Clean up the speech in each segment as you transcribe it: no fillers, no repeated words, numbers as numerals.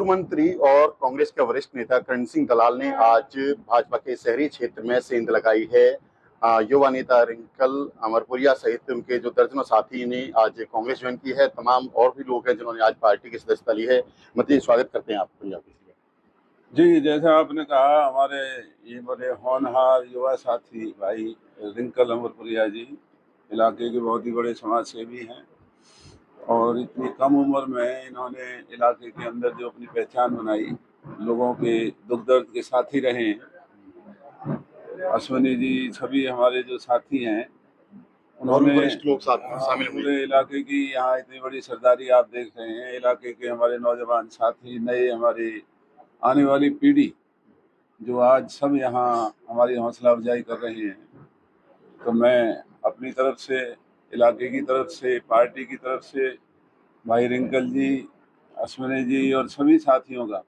पूर्व मंत्री और कांग्रेस के वरिष्ठ नेता करण सिंह दलाल ने आज भाजपा के शहरी क्षेत्र में सेंध लगाई है। युवा नेता रिंकल अमरपुरिया सहित उनके जो दर्जनों साथी ने आज कांग्रेस ज्वाइन की है। तमाम और भी लोग हैं जिन्होंने आज पार्टी की सदस्यता ली है। मतलब स्वागत करते हैं आप पंजाब के। जी, जैसा आपने कहा, हमारे ये बड़े होनहार युवा साथी भाई रिंकल अमरपुरिया जी इलाके के बहुत ही बड़े समाज सेवी हैं और इतनी कम उम्र में इन्होंने इलाके के अंदर जो अपनी पहचान बनाई, लोगों के दुख दर्द के साथी रहे हैं। अश्विनी जी सभी हमारे जो साथी हैं, उन्होंने वरिष्ठ लोग शामिल हुए। पूरे इलाके की यहाँ इतनी बड़ी सरदारी आप देख रहे हैं। इलाके के हमारे नौजवान साथी, नए हमारी आने वाली पीढ़ी जो आज सब यहाँ हमारी हौसला अफजाई कर रहे हैं, तो मैं अपनी तरफ से, इलाके की तरफ से, पार्टी की तरफ से भाई रिंकल जी, अश्विनी जी और सभी साथियों का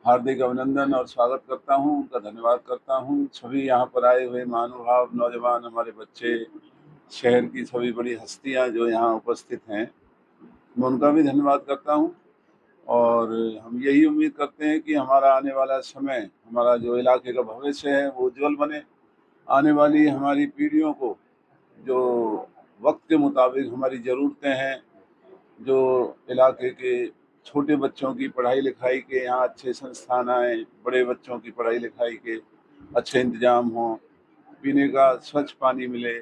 हार्दिक अभिनंदन और स्वागत करता हूँ, उनका धन्यवाद करता हूँ। सभी यहाँ पर आए हुए महानुभाव, नौजवान, हमारे बच्चे, शहर की सभी बड़ी हस्तियाँ जो यहाँ उपस्थित हैं, मैं उनका भी धन्यवाद करता हूँ। और हम यही उम्मीद करते हैं कि हमारा आने वाला समय, हमारा जो इलाके का भविष्य है वो उज्जवल बने। आने वाली हमारी पीढ़ियों को जो वक्त के मुताबिक हमारी ज़रूरतें हैं, जो इलाके के छोटे बच्चों की पढ़ाई लिखाई के यहाँ अच्छे संस्थान आए, बड़े बच्चों की पढ़ाई लिखाई के अच्छे इंतजाम हों, पीने का स्वच्छ पानी मिले,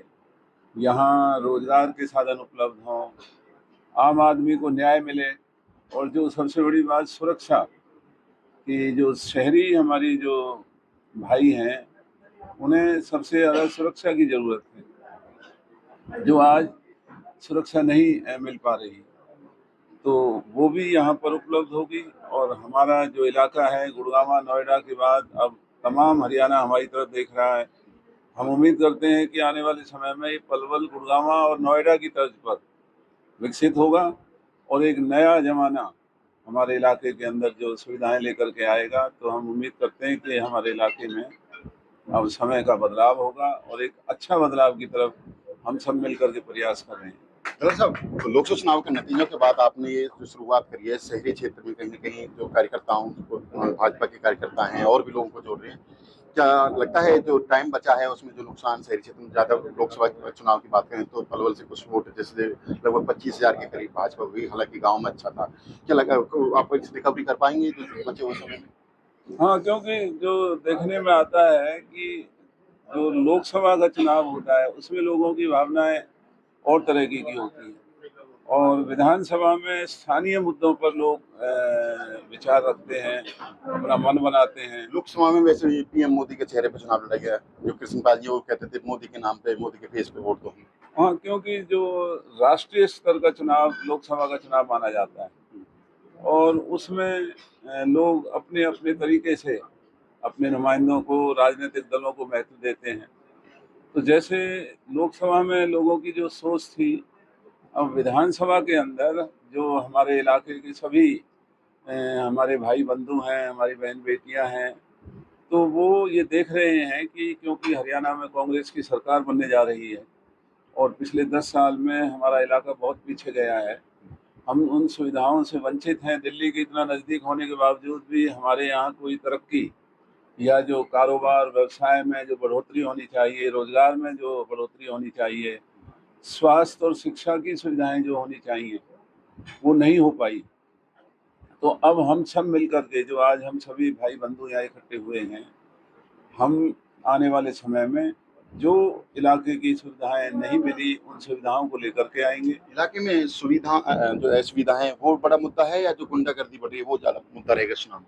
यहाँ रोज़गार के साधन उपलब्ध हों, आम आदमी को न्याय मिले, और जो सबसे बड़ी बात सुरक्षा कि जो शहरी हमारी जो भाई हैं, उन्हें सबसे ज़्यादा सुरक्षा की ज़रूरत है, जो आज सुरक्षा नहीं मिल पा रही, तो वो भी यहाँ पर उपलब्ध होगी। और हमारा जो इलाका है, गुड़गांव नोएडा के बाद अब तमाम हरियाणा हमारी तरफ देख रहा है। हम उम्मीद करते हैं कि आने वाले समय में ये पलवल, गुड़गांव और नोएडा की तर्ज पर विकसित होगा और एक नया ज़माना हमारे इलाके के अंदर जो सुविधाएं लेकर के आएगा। तो हम उम्मीद करते हैं कि हमारे इलाके में अब समय का बदलाव होगा और एक अच्छा बदलाव की तरफ हम सब मिलकर के प्रयास कर रहे हैं। दरअसल साहब, लोकसभा चुनाव के नतीजों के बाद आपने ये जो शुरुआत करी है शहरी क्षेत्र में, कहीं न कहीं जो कार्यकर्ताओं को, भाजपा के कार्यकर्ता हैं और भी लोगों को जोड़ रहे हैं, क्या लगता है जो टाइम बचा है उसमें जो नुकसान शहरी क्षेत्र में ज़्यादा, लोकसभा चुनाव की बात करें तो पलवल से कुछ वोट जैसे लगभग 25,000 के करीब भाजपा हुई, हालांकि गांव में अच्छा था, क्या लगा आप रिकवरी कर पाएंगे जो बचे हुए समय में? हाँ, क्योंकि जो देखने में आता है कि जो लोकसभा का चुनाव होता है उसमें लोगों की भावनाएं और तरह की होती हैं, और विधानसभा में स्थानीय मुद्दों पर लोग विचार रखते हैं, अपना मन बनाते हैं। लोकसभा में वैसे पीएम मोदी के चेहरे पर चुनाव लड़ा गया, जो कृष्णपाल जी वो कहते थे मोदी के नाम पे, मोदी के फेस पे वोट दो। हाँ, क्योंकि जो राष्ट्रीय स्तर का चुनाव लोकसभा का चुनाव माना जाता है, और उसमें लोग अपने अपने तरीके से अपने नुमाइंदों को, राजनीतिक दलों को महत्व देते हैं। तो जैसे लोकसभा में लोगों की जो सोच थी, अब विधानसभा के अंदर जो हमारे इलाके के सभी हमारे भाई बंधु हैं, हमारी बहन बेटियां हैं, तो वो ये देख रहे हैं कि क्योंकि हरियाणा में कांग्रेस की सरकार बनने जा रही है और पिछले 10 साल में हमारा इलाका बहुत पीछे गया है, हम उन सुविधाओं से वंचित हैं। दिल्ली के इतना नज़दीक होने के बावजूद भी हमारे यहाँ कोई तरक्की या जो कारोबार व्यवसाय में जो बढ़ोतरी होनी चाहिए, रोजगार में जो बढ़ोतरी होनी चाहिए, स्वास्थ्य और शिक्षा की सुविधाएं जो होनी चाहिए, वो नहीं हो पाई। तो अब हम सब मिलकर के, जो आज हम सभी भाई बंधु यहाँ इकट्ठे हुए हैं, हम आने वाले समय में जो इलाके की सुविधाएं नहीं मिली, उन सुविधाओं को लेकर के आएंगे। इलाके में सुविधा जो असुविधा है वो बड़ा मुद्दा है या जो गुंडागर्दी बढ़ रही है वो ज्यादा मुद्दा रहेगा चुनाव में?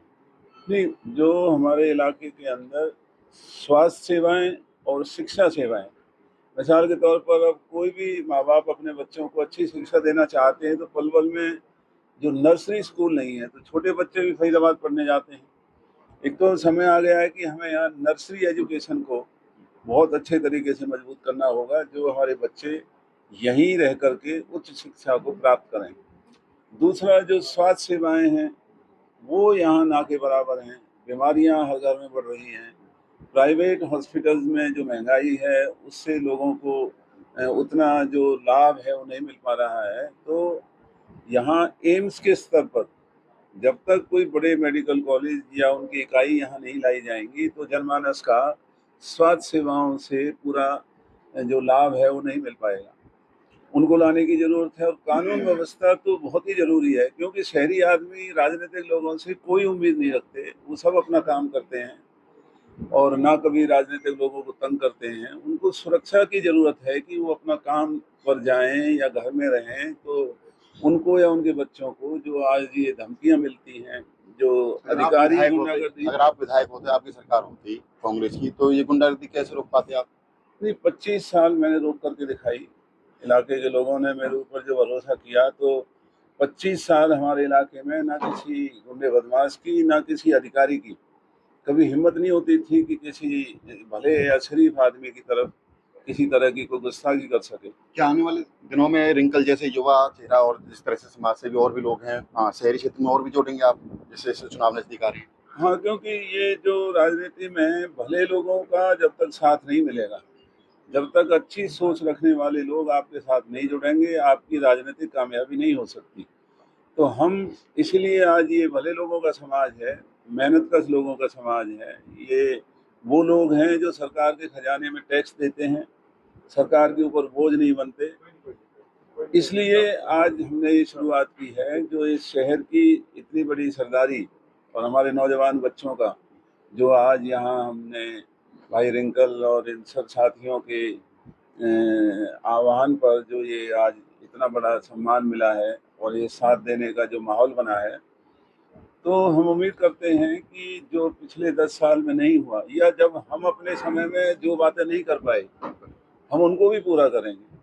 नहीं, जो हमारे इलाके के अंदर स्वास्थ्य सेवाएं और शिक्षा सेवाएं, मिसाल के तौर पर अब कोई भी माँ बाप अपने बच्चों को अच्छी शिक्षा देना चाहते हैं, तो पलवल में जो नर्सरी स्कूल नहीं है, तो छोटे बच्चे भी फरीदाबाद पढ़ने जाते हैं। एक तो समय आ गया है कि हमें यहाँ नर्सरी एजुकेशन को बहुत अच्छे तरीके से मजबूत करना होगा, जो हमारे बच्चे यहीं रह करके उच्च शिक्षा को प्राप्त करें। दूसरा, जो स्वास्थ्य सेवाएं हैं वो यहाँ ना के बराबर हैं, बीमारियाँ हर घर में बढ़ रही हैं। प्राइवेट हॉस्पिटल्स में जो महंगाई है उससे लोगों को उतना जो लाभ है वो नहीं मिल पा रहा है। तो यहाँ एम्स के स्तर पर जब तक कोई बड़े मेडिकल कॉलेज या उनकी इकाई यहाँ नहीं लाई जाएंगी तो जनमानस का स्वास्थ्य सेवाओं से पूरा जो लाभ है वो नहीं मिल पाएगा। उनको लाने की ज़रूरत है और कानून व्यवस्था तो बहुत ही ज़रूरी है, क्योंकि शहरी आदमी राजनीतिक लोगों से कोई उम्मीद नहीं रखते। वो सब अपना काम करते हैं और ना कभी राजनीतिक लोगों को तंग करते हैं। उनको सुरक्षा की ज़रूरत है कि वो अपना काम पर जाएँ या घर में रहें, तो उनको या उनके बच्चों को जो आज ये धमकियाँ मिलती हैं, जो अधिकारी गुंडागर्दी। अगर आप विधायक होते, आपकी सरकार होती कांग्रेस की, तो ये गुंडागर्दी कैसे रोक पाते आप? नहीं, 25 साल मैंने रोक करके दिखाई। इलाके के लोगों ने मेरे ऊपर जो भरोसा किया, तो 25 साल हमारे इलाके में ना किसी गुंडे बदमाश की, ना किसी अधिकारी की कभी हिम्मत नहीं होती थी कि किसी भले या शरीफ आदमी की तरफ किसी तरह की कोई गुस्ताखी कर सके। क्या आने वाले दिनों में रिंकल जैसे युवा चेहरा और जिस तरह से समाज से भी और भी लोग हैं, शहरी क्षेत्र में और भी जोड़ेंगे आप, जैसे चुनाव नजदीक आ रहे हैं? हाँ, क्योंकि ये जो राजनीति में भले लोगों का जब तक साथ नहीं मिलेगा, जब तक अच्छी सोच रखने वाले लोग आपके साथ नहीं जुड़ेंगे, आपकी राजनीतिक कामयाबी नहीं हो सकती। तो हम इसीलिए आज ये भले लोगों का समाज है, मेहनतकश लोगों का समाज है। ये वो लोग हैं जो सरकार के खजाने में टैक्स देते हैं, सरकार के ऊपर बोझ नहीं बनते। इसलिए आज हमने ये शुरुआत की है, जो इस शहर की इतनी बड़ी सरदारी और हमारे नौजवान बच्चों का जो आज यहाँ हमने भाई रिंकल और इन सब साथियों के आह्वान पर जो ये आज इतना बड़ा सम्मान मिला है और ये साथ देने का जो माहौल बना है, तो हम उम्मीद करते हैं कि जो पिछले 10 साल में नहीं हुआ या जब हम अपने समय में जो बातें नहीं कर पाए, हम उनको भी पूरा करेंगे।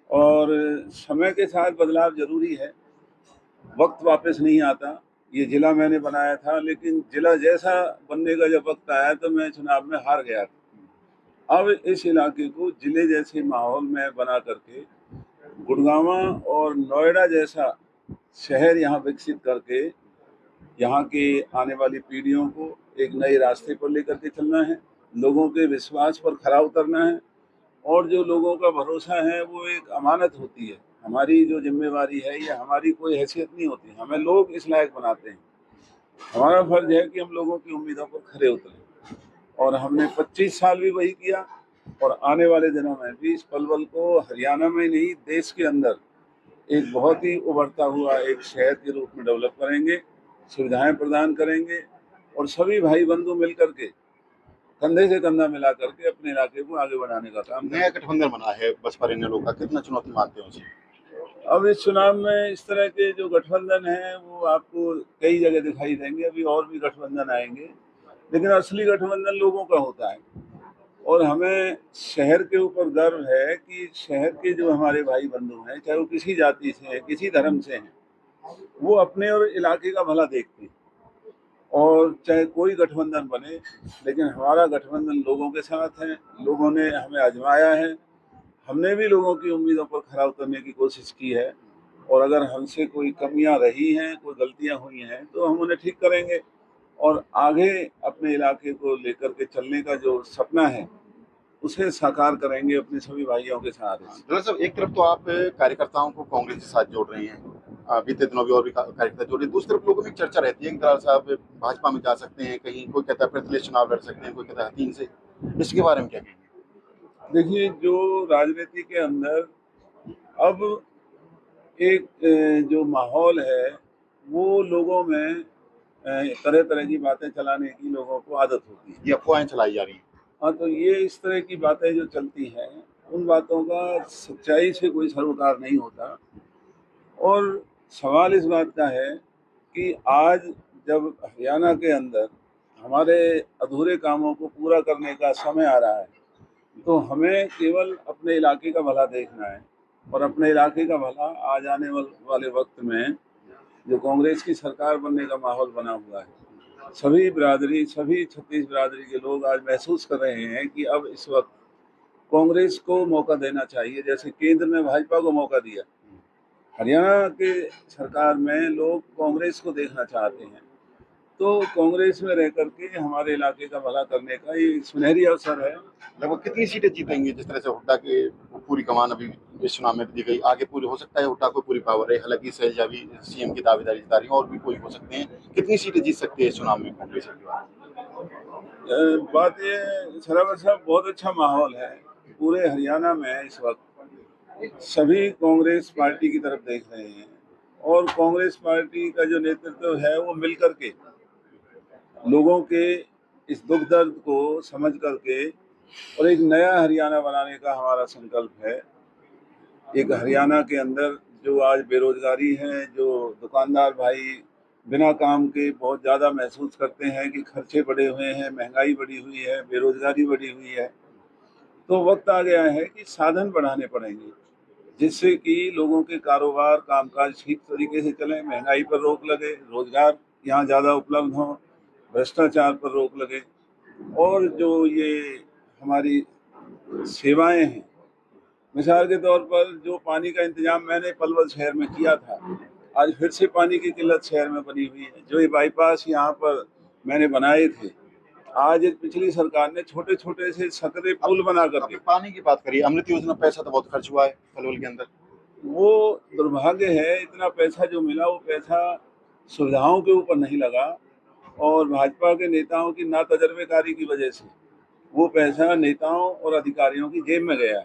और समय के साथ बदलाव ज़रूरी है, वक्त वापस नहीं आता। ये ज़िला मैंने बनाया था, लेकिन ज़िला जैसा बनने का जब वक्त आया तो मैं चुनाव में हार गया था। अब इस इलाके को ज़िले जैसे माहौल में बना करके गुड़गांव और नोएडा जैसा शहर यहाँ विकसित करके यहाँ के आने वाली पीढ़ियों को एक नए रास्ते पर लेकर के चलना है, लोगों के विश्वास पर खरा उतरना है। और जो लोगों का भरोसा है वो एक अमानत होती है। हमारी जो जिम्मेवारी है, ये हमारी कोई हैसियत नहीं होती, हमें लोग इस लायक बनाते हैं। हमारा फर्ज है कि हम लोगों की उम्मीदों पर खरे उतरें और हमने 25 साल भी वही किया और आने वाले दिनों में भी इस पलवल को हरियाणा में नहीं, देश के अंदर एक बहुत ही उभरता हुआ एक शहर के रूप में डेवलप करेंगे, सुविधाएं प्रदान करेंगे और सभी भाई बंधु मिलकर के कंधे से कंधा मिला करके अपने इलाके को आगे बढ़ाने का काम। नया गठबंधन बना है बसपा इनेलो का, कितना चुनौती मानते हैं उसे? अब इस चुनाव में इस तरह के जो गठबंधन हैं वो आपको कई जगह दिखाई देंगे। अभी और भी गठबंधन आएंगे, लेकिन असली गठबंधन लोगों का होता है। और हमें शहर के ऊपर गर्व है कि शहर के जो हमारे भाई बंधु हैं, चाहे वो किसी जाति से हैं, किसी धर्म से हैं, वो अपने और इलाके का भला देखते हैं। और चाहे कोई गठबंधन बने, लेकिन हमारा गठबंधन लोगों के साथ है। लोगों ने हमें आजमाया है, हमने भी लोगों की उम्मीदों पर खरा उतरने की कोशिश की है। और अगर हमसे कोई कमियां रही हैं, कोई गलतियां हुई हैं, तो हम उन्हें ठीक करेंगे और आगे अपने इलाके को लेकर के चलने का जो सपना है उसे साकार करेंगे अपने सभी भाइयों के साथ। दरअसल एक तरफ तो आप कार्यकर्ताओं को कांग्रेस के साथ जोड़ रहे हैं, बीते दिनों भी और भी कार्यकर्ता जोड़ रहे हैं, दूसरी तरफ लोगों में एक चर्चा रहती है कि दरअसल साहब भाजपा में जा सकते हैं, कहीं कोई कहता है प्रतिनिधि चुनाव लड़ सकते हैं, कोई कहता है हथीन से। इसके बारे में क्या कहेंगे? देखिए, जो राजनीति के अंदर अब एक जो माहौल है, वो लोगों में तरह तरह की बातें चलाने की लोगों को आदत होती है। ये अफवाहें चलाई जा रही हैं। हाँ, तो ये इस तरह की बातें जो चलती हैं, उन बातों का सच्चाई से कोई सरोकार नहीं होता। और सवाल इस बात का है कि आज जब हरियाणा के अंदर हमारे अधूरे कामों को पूरा करने का समय आ रहा है, तो हमें केवल अपने इलाके का भला देखना है। और अपने इलाके का भला आज आने वाले वक्त में जो कांग्रेस की सरकार बनने का माहौल बना हुआ है, सभी बिरादरी, सभी 36 बिरादरी के लोग आज महसूस कर रहे हैं कि अब इस वक्त कांग्रेस को मौका देना चाहिए, जैसे केंद्र में भाजपा को मौका दिया। हरियाणा के सरकार में लोग कांग्रेस को देखना चाहते हैं। तो कांग्रेस में रह करके हमारे इलाके का भला करने का ये सुनहरी अवसर है। लगभग कितनी सीटें जीतेंगे? जिस तरह से हुड्डा के पूरी कमान अभी इस चुनाव में दी गई, आगे पूरी हो सकता है हुड्डा को पूरी पावर है, हालांकि शैलजा भी सीएम की दावेदारी जता रही है, और भी कोई हो सकते हैं। कितनी सीटें जीत सकती है इस चुनाव में कांग्रेस की बात? बात ये सरावर साहब, बहुत अच्छा माहौल है पूरे हरियाणा में इस वक्त। सभी कांग्रेस पार्टी की तरफ देख रहे हैं और कांग्रेस पार्टी का जो नेतृत्व है वो मिल करके लोगों के इस दुख दर्द को समझ करके और एक नया हरियाणा बनाने का हमारा संकल्प है। एक हरियाणा के अंदर जो आज बेरोजगारी है, जो दुकानदार भाई बिना काम के बहुत ज़्यादा महसूस करते हैं कि खर्चे बढ़े हुए हैं, महंगाई बढ़ी हुई है, बेरोजगारी बढ़ी हुई है, तो वक्त आ गया है कि साधन बढ़ाने पड़ेंगे जिससे कि लोगों के कारोबार कामकाज ठीक तरीके से चलें, महंगाई पर रोक लगे, रोजगार यहाँ ज़्यादा उपलब्ध हों, भ्रष्टाचार पर रोक लगे और जो ये हमारी सेवाएं हैं, मिसाल के तौर पर जो पानी का इंतजाम मैंने पलवल शहर में किया था, आज फिर से पानी की किल्लत शहर में बनी हुई है। जो ये बाईपास यहाँ पर मैंने बनाए थे, आज पिछली सरकार ने छोटे छोटे से सकरे पुल बना अभी करके, पानी की बात करिए, अमृत योजना पैसा तो बहुत खर्च हुआ है पलवल के अंदर। वो दुर्भाग्य है इतना पैसा जो मिला वो पैसा सुविधाओं के ऊपर नहीं लगा और भाजपा के नेताओं की ना तजर्बेकारी की वजह से वो पैसा नेताओं और अधिकारियों की जेब में गया।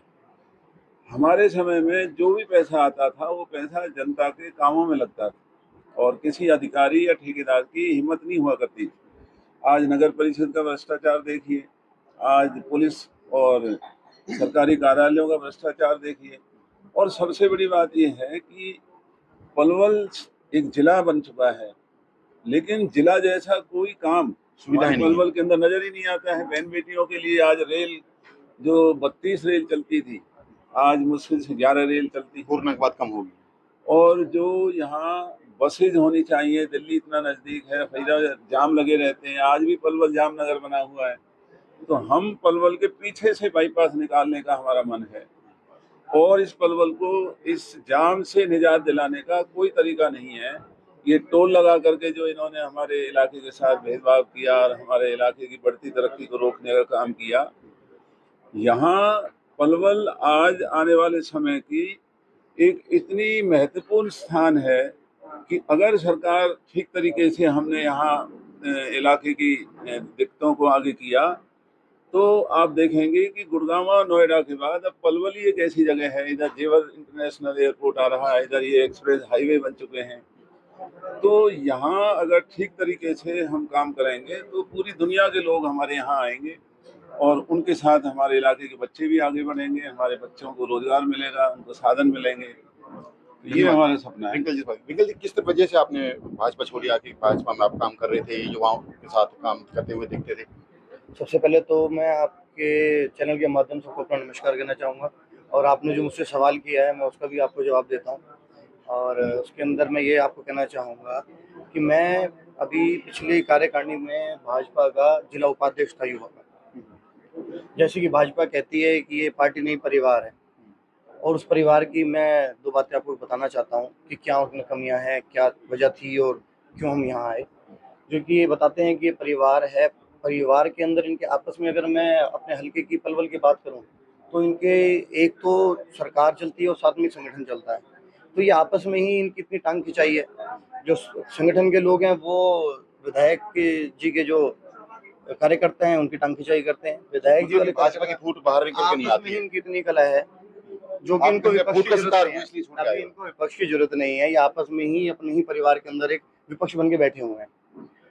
हमारे समय में जो भी पैसा आता था वो पैसा जनता के कामों में लगता था और किसी अधिकारी या ठेकेदार की हिम्मत नहीं हुआ करती। आज नगर परिषद का भ्रष्टाचार देखिए, आज पुलिस और सरकारी कार्यालयों का भ्रष्टाचार देखिए, और सबसे बड़ी बात यह है कि पलवल एक जिला बन चुका है लेकिन जिला जैसा कोई काम सुविधा हमारे ही नहीं है। पलवल के अंदर नजर ही नहीं आता है। बहन बेटियों के लिए आज रेल जो 32 रेल चलती थी, आज मुश्किल से 11 रेल चलती है। पूर्ण के बाद कम होगी। और जो यहाँ बसेज होनी चाहिए, दिल्ली इतना नज़दीक है, फरीदाबाद जाम लगे रहते हैं, आज भी पलवल जाम नगर बना हुआ है। तो हम पलवल के पीछे से बाईपास निकालने का हमारा मन है और इस पलवल को इस जाम से निजात दिलाने का कोई तरीका नहीं है। ये टोल लगा करके जो इन्होंने हमारे इलाके के साथ भेदभाव किया और हमारे इलाके की बढ़ती तरक्की को रोकने का काम किया, यहाँ पलवल आज आने वाले समय की एक इतनी महत्वपूर्ण स्थान है कि अगर सरकार ठीक तरीके से हमने यहाँ इलाके की दिक्कतों को आगे किया तो आप देखेंगे कि गुड़गांव और नोएडा के बाद अब पलवल ही एक ऐसी जगह है, इधर जेवर इंटरनेशनल एयरपोर्ट आ रहा है, इधर ये एक्सप्रेस हाईवे बन चुके हैं। तो यहाँ अगर ठीक तरीके से हम काम करेंगे तो पूरी दुनिया के लोग हमारे यहाँ आएंगे और उनके साथ हमारे इलाके के बच्चे भी आगे बढ़ेंगे, हमारे बच्चों को रोजगार मिलेगा, उनको साधन मिलेंगे। ये हमारा सपना है। विकल जी, किस वजह से आपने भाजपा छोड़ी? आके भाजपा में आप काम कर रहे थे, युवाओं के साथ काम करते हुए दिखते थे। सबसे पहले तो मैं आपके चैनल के माध्यम से आपको अपना नमस्कार करना चाहूँगा और आपने जो मुझसे सवाल किया है मैं उसका भी आपको जवाब देता हूँ। और उसके अंदर मैं ये आपको कहना चाहूँगा कि मैं अभी पिछली कार्यकारिणी में भाजपा का जिला उपाध्यक्ष था युवा का। जैसे कि भाजपा कहती है कि ये पार्टी नहीं परिवार है, और उस परिवार की मैं दो बातें आपको बताना चाहता हूँ कि क्या उसमें कमियाँ हैं, क्या वजह थी और क्यों हम यहाँ आए। जो कि ये बताते हैं कि ये परिवार है, परिवार के अंदर इनके आपस में अगर मैं अपने हल्के की पलवल की बात करूं तो इनके एक तो सरकार चलती है और साथ में संगठन चलता है, तो ये आपस में ही इनकी इतनी टांग खिंचाई है। जो संगठन के लोग हैं वो विधायक जी के जो कार्यकर्ता हैं उनकी टांग खिंचाई करते हैं, विधायक जी वाले भाजपा की फूट बाहर निकल के नहीं आपस में आती ही है। इनकी इतनी कला है जो कि इनको विपक्ष की जरूरत नहीं है। इसलिए छूट अभी गए। इनको विपक्ष की जरूरत नहीं है, ये आपस में ही अपने ही परिवार के अंदर एक विपक्ष बन के बैठे हुए हैं।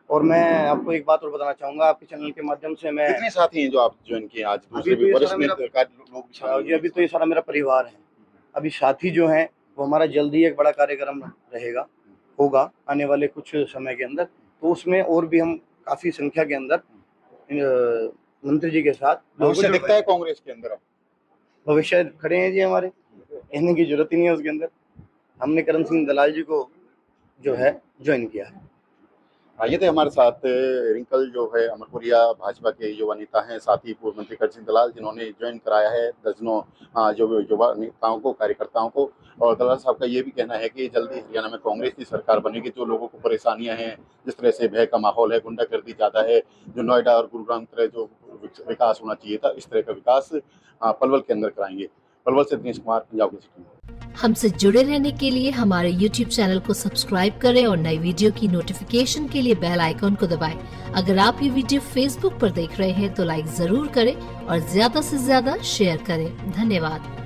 और मैं आपको एक बात और बताना चाहूंगा आपके चैनल के माध्यम से, मैं कितने साथी हैं जो आप ज्वाइन किए आज? दूसरे अभी तो ये वरिष्ठ सारा मेरा लोग भी शामिल जी अभी तो ये सारा मेरा परिवार है। अभी साथी जो हैं वो हमारा जल्दी एक बड़ा कार्यक्रम रहेगा, होगा आने वाले कुछ समय के अंदर, तो उसमें और भी हम काफी संख्या के अंदर मंत्री जी के साथ भविष्य दिखता है कांग्रेस के अंदर। भविष्य खड़े हैं जी हमारे, कहने की जरूरत ही नहीं है उसके अंदर। हमने करण सिंह दलाल जी को जो है ज्वाइन किया है। ये थे हमारे साथ रिंकल जो है अमरपुरिया भाजपा के युवा नेता हैं, साथ ही पूर्व मंत्री करसिंह दलाल जिन्होंने ज्वाइन कराया है दर्जनों जो युवा नेताओं को, कार्यकर्ताओं को। और दलाल साहब का ये भी कहना है कि जल्दी हरियाणा में कांग्रेस की सरकार बनेगी। जो लोगों को परेशानियां हैं, जिस तरह से भय का माहौल है, गुंडागर्दी ज़्यादा है, जो नोएडा और गुरुग्राम तरह जो विकास होना चाहिए था, इस तरह का विकास पलवल के अंदर कराएंगे। पलवल से दिनेश कुमार, पंजाब केसरी। हमसे जुड़े रहने के लिए हमारे YouTube चैनल को सब्सक्राइब करें और नई वीडियो की नोटिफिकेशन के लिए बेल आइकॉन को दबाएं। अगर आप ये वीडियो Facebook पर देख रहे हैं तो लाइक जरूर करें और ज्यादा से ज्यादा शेयर करें। धन्यवाद।